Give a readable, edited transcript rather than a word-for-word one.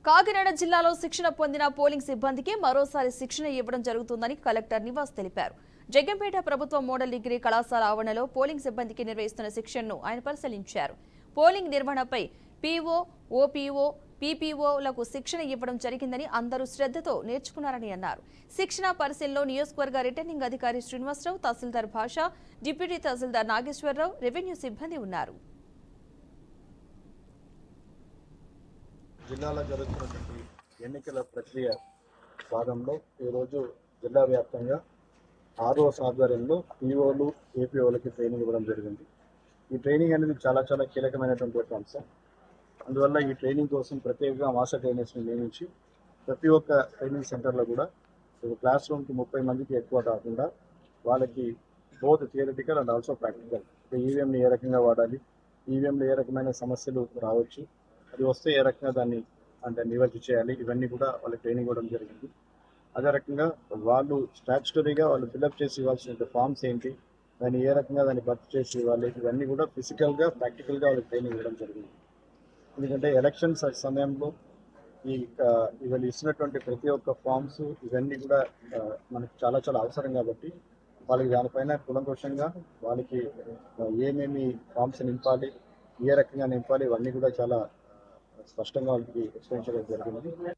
కాకినాడ జిల్లాలో శిక్షణ పొందిన పోలింగ్ సిబ్బందికి మరోసారి శిక్షణ ఇవ్వడం జరుగుతుందని కలెక్టర్ నివాస్ తెలిపారు. జగ్గంపేట ప్రభుత్వ మోడల్ డిగ్రీ కళాశాల ఆవరణలో పోలింగ్ సిబ్బందికి నిర్వహిస్తున్న శిక్షణను ఆయన పరిశీలించారు. పోలింగ్ నిర్వహణపై పీఓ, ఓపీఓ, పీపీఓలకు శిక్షణ ఇవ్వడం జరిగిందని అందరూ శ్రద్ధతో నేర్చుకున్నారని అన్నారు. శిక్షణ పరిశీలనలో నియోజకవర్గ రిటర్నింగ్ అధికారి శ్రీనివాసరావు, తహసీల్దార్ భాష, డిప్యూటీ తహసీల్దార్ నాగేశ్వరరావు, రెవెన్యూ సిబ్బంది ఉన్నారు. జిల్లాలో జరుగుతున్నటువంటి ఎన్నికల ప్రక్రియ భాగంలో ఈరోజు జిల్లా వ్యాప్తంగా ఆర్ఓస్ ఆధ్వర్యంలో పీఓలు, ఏపీఓలకి ట్రైనింగ్ ఇవ్వడం జరిగింది. ఈ ట్రైనింగ్ అనేది చాలా కీలకమైనటువంటి ఒక అంశం. అందువల్ల ఈ ట్రైనింగ్ కోసం ప్రత్యేకంగా మాస్టర్ ట్రైనర్స్ని నియమించి ప్రతి ఒక్క ట్రైనింగ్ సెంటర్లో కూడా క్లాస్ రూమ్కి 30 మందికి ఎక్కువ కాకుండా వాళ్ళకి both theoretical and also practical, ఈవీఎంని ఏ రకంగా వాడాలి, ఈవీఎంలో ఏ రకమైన సమస్యలు రావచ్చు, అది వస్తే ఏ రకంగా దాన్ని నివర్తి చేయాలి, ఇవన్నీ కూడా వాళ్ళకి ట్రైనింగ్ ఇవ్వడం జరిగింది. అదే రకంగా వాళ్ళు స్టాచ్యుటరీగా వాళ్ళు ఫిల్అప్ చేసి ఇవ్వాల్సిన ఫామ్స్ ఏంటి, దాన్ని ఏ రకంగా దాన్ని భర్తీ చేసి ఇవ్వాలి, ఇవన్నీ కూడా ఫిజికల్గా ప్రాక్టికల్గా వాళ్ళకి ట్రైనింగ్ ఇవ్వడం జరిగింది. ఎందుకంటే ఎలక్షన్స్ సమయంలో వీళ్ళు ఇచ్చినటువంటి ప్రతి ఒక్క ఫామ్స్ ఇవన్నీ కూడా మనకు చాలా అవసరం కాబట్టి వాళ్ళకి దానిపైన కులంకుశంగా వాళ్ళకి ఏమేమి ఫామ్స్ నింపాలి, ఏ రకంగా నింపాలి, ఇవన్నీ కూడా చాలా స్పష్టంగా వాళ్ళకి ఎక్స్ప్లెయిన్ చేయడం జరిగింది.